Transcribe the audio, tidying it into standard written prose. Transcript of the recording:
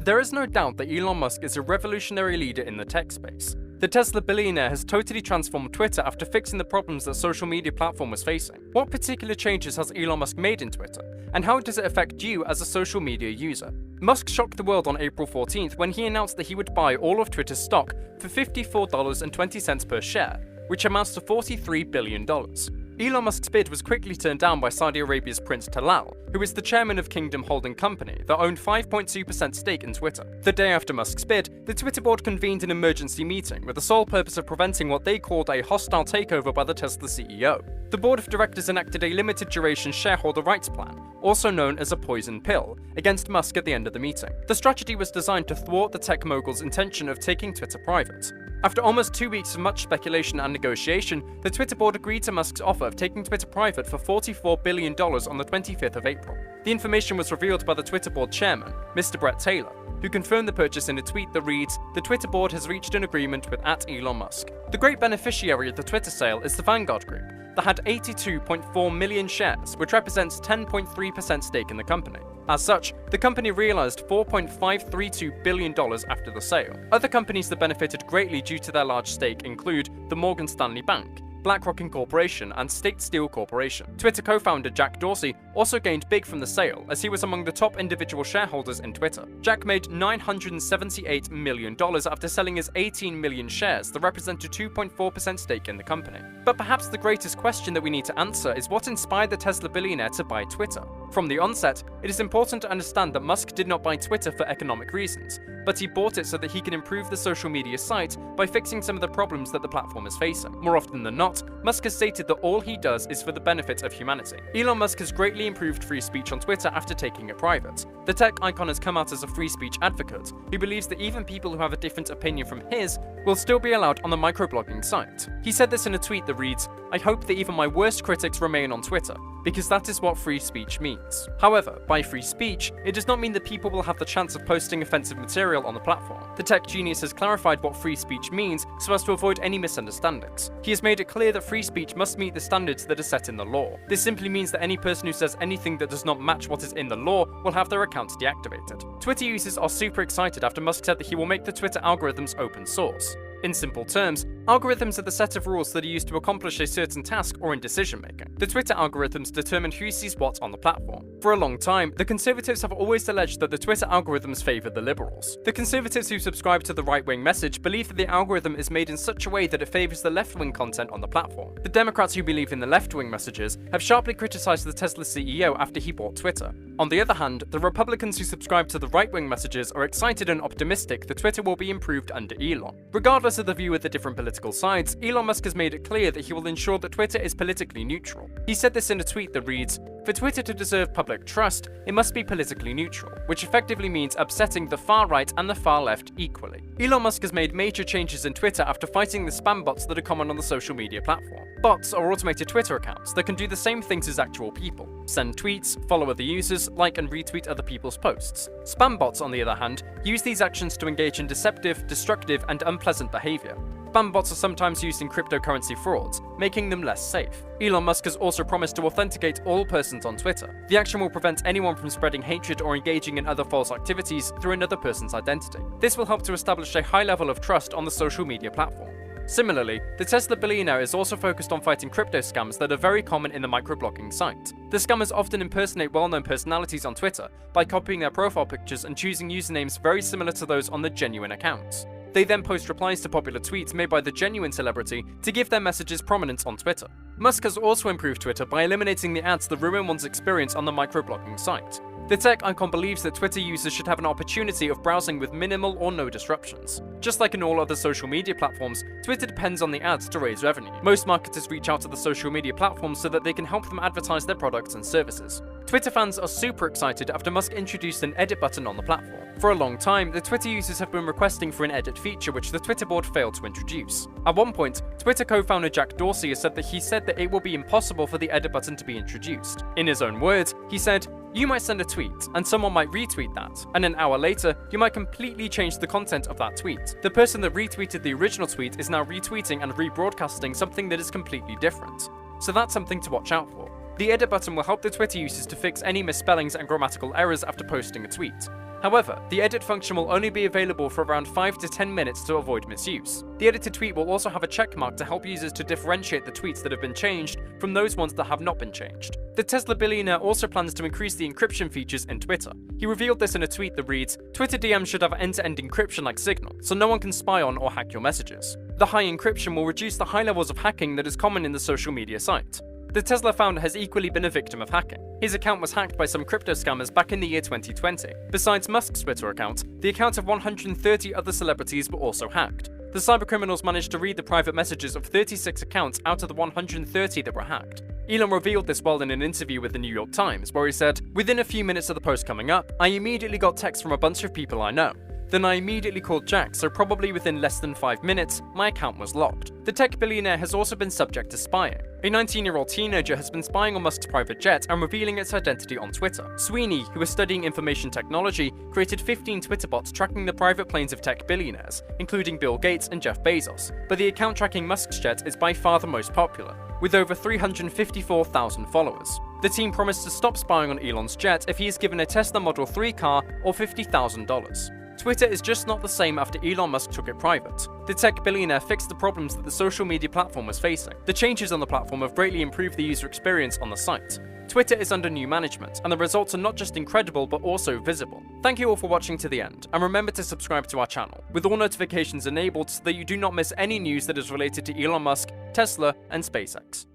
There is no doubt that Elon Musk is a revolutionary leader in the tech space. The Tesla billionaire has totally transformed Twitter after fixing the problems that social media platform was facing. What particular changes has Elon Musk made in Twitter, and how does it affect you as a social media user? Musk shocked the world on April 14th when he announced that he would buy all of Twitter's stock for $54.20 per share, which amounts to $43 billion. Elon Musk's bid was quickly turned down by Saudi Arabia's Prince Talal, who is the chairman of Kingdom Holding Company that owned 5.2% stake in Twitter. The day after Musk's bid, the Twitter board convened an emergency meeting with the sole purpose of preventing what they called a hostile takeover by the Tesla CEO. The board of directors enacted a limited duration shareholder rights plan, also known as a poison pill, against Musk at the end of the meeting. The strategy was designed to thwart the tech mogul's intention of taking Twitter private. After almost 2 weeks of much speculation and negotiation, the Twitter board agreed to Musk's offer of taking Twitter private for $44 billion on the 25th of April. The information was revealed by the Twitter board chairman, Mr. Brett Taylor, who confirmed the purchase in a tweet that reads, "The Twitter board has reached an agreement with @Elon Musk." The great beneficiary of the Twitter sale is the Vanguard Group, that had 82.4 million shares, which represents 10.3% stake in the company. As such, the company realized $4.532 billion after the sale. Other companies that benefited greatly due to their large stake include the Morgan Stanley Bank, BlackRock Incorporation, and State Steel Corporation. Twitter co-founder Jack Dorsey also gained big from the sale, as he was among the top individual shareholders in Twitter. Jack made $978 million after selling his 18 million shares that represented 2.4% stake in the company. But perhaps the greatest question that we need to answer is what inspired the Tesla billionaire to buy Twitter. From the onset, it is important to understand that Musk did not buy Twitter for economic reasons, but he bought it so that he can improve the social media site by fixing some of the problems that the platform is facing. More often than not, Musk has stated that all he does is for the benefit of humanity. Elon Musk has greatly improved free speech on Twitter after taking it private. The tech icon has come out as a free speech advocate, who believes that even people who have a different opinion from his will still be allowed on the microblogging site. He said this in a tweet that reads, "I hope that even my worst critics remain on Twitter, because that is what free speech means." However, by free speech, it does not mean that people will have the chance of posting offensive material on the platform. The tech genius has clarified what free speech means so as to avoid any misunderstandings. He has made it clear that free speech must meet the standards that are set in the law. This simply means that any person who says anything that does not match what is in the law will have their accounts deactivated. Twitter users are super excited after Musk said that he will make the Twitter algorithms open source. In simple terms, algorithms are the set of rules that are used to accomplish a certain task or in decision making. The Twitter algorithms determine who sees what on the platform. For a long time, the conservatives have always alleged that the Twitter algorithms favor the liberals. The conservatives who subscribe to the right-wing message believe that the algorithm is made in such a way that it favors the left-wing content on the platform. The Democrats who believe in the left-wing messages have sharply criticized the Tesla CEO after he bought Twitter. On the other hand, the Republicans who subscribe to the right-wing messages are excited and optimistic that Twitter will be improved under Elon. Regardless of the view of the different political sides, Elon Musk has made it clear that he will ensure that Twitter is politically neutral. He said this in a tweet that reads, "For Twitter to deserve public trust, it must be politically neutral," which effectively means upsetting the far right and the far left equally. Elon Musk has made major changes in Twitter after fighting the spam bots that are common on the social media platform. Bots are automated Twitter accounts that can do the same things as actual people: send tweets, follow other users, like and retweet other people's posts. Spam bots, on the other hand, use these actions to engage in deceptive, destructive, and unpleasant behavior. Spam bots are sometimes used in cryptocurrency frauds, making them less safe. Elon Musk has also promised to authenticate all persons on Twitter. The action will prevent anyone from spreading hatred or engaging in other false activities through another person's identity. This will help to establish a high level of trust on the social media platform. Similarly, the Tesla billionaire is also focused on fighting crypto scams that are very common in the microblogging site. The scammers often impersonate well-known personalities on Twitter by copying their profile pictures and choosing usernames very similar to those on the genuine accounts. They then post replies to popular tweets made by the genuine celebrity to give their messages prominence on Twitter. Musk has also improved Twitter by eliminating the ads that ruin one's experience on the microblogging site. The tech icon believes that Twitter users should have an opportunity of browsing with minimal or no disruptions. Just like in all other social media platforms, Twitter depends on the ads to raise revenue. Most marketers reach out to the social media platforms so that they can help them advertise their products and services. Twitter fans are super excited after Musk introduced an edit button on the platform. For a long time, the Twitter users have been requesting for an edit feature which the Twitter board failed to introduce. At one point, Twitter co-founder Jack Dorsey has said that it will be impossible for the edit button to be introduced. In his own words, he said, "You might send a tweet, and someone might retweet that, and an hour later, you might completely change the content of that tweet. The person that retweeted the original tweet is now retweeting and rebroadcasting something that is completely different. So that's something to watch out for." The edit button will help the Twitter users to fix any misspellings and grammatical errors after posting a tweet. However, the edit function will only be available for around 5 to 10 minutes to avoid misuse. The edited tweet will also have a checkmark to help users to differentiate the tweets that have been changed from those ones that have not been changed. The Tesla billionaire also plans to increase the encryption features in Twitter. He revealed this in a tweet that reads, "Twitter DMs should have end-to-end encryption like Signal, so no one can spy on or hack your messages. The high encryption will reduce the high levels of hacking that is common in the social media site." The Tesla founder has equally been a victim of hacking. His account was hacked by some crypto scammers back in the year 2020. Besides Musk's Twitter account, the accounts of 130 other celebrities were also hacked. The cybercriminals managed to read the private messages of 36 accounts out of the 130 that were hacked. Elon revealed this while in an interview with the New York Times, where he said, "Within a few minutes of the post coming up, I immediately got texts from a bunch of people I know. Then I immediately called Jack, so probably within less than 5 minutes, my account was locked." The tech billionaire has also been subject to spying. A 19-year-old teenager has been spying on Musk's private jet and revealing its identity on Twitter. Sweeney, who is studying information technology, created 15 Twitter bots tracking the private planes of tech billionaires, including Bill Gates and Jeff Bezos. But the account tracking Musk's jet is by far the most popular, with over 354,000 followers. The team promised to stop spying on Elon's jet if he is given a Tesla Model 3 car or $50,000. Twitter is just not the same after Elon Musk took it private. The tech billionaire fixed the problems that the social media platform was facing. The changes on the platform have greatly improved the user experience on the site. Twitter is under new management, and the results are not just incredible but also visible. Thank you all for watching to the end, and remember to subscribe to our channel, with all notifications enabled so that you do not miss any news that is related to Elon Musk, Tesla, and SpaceX.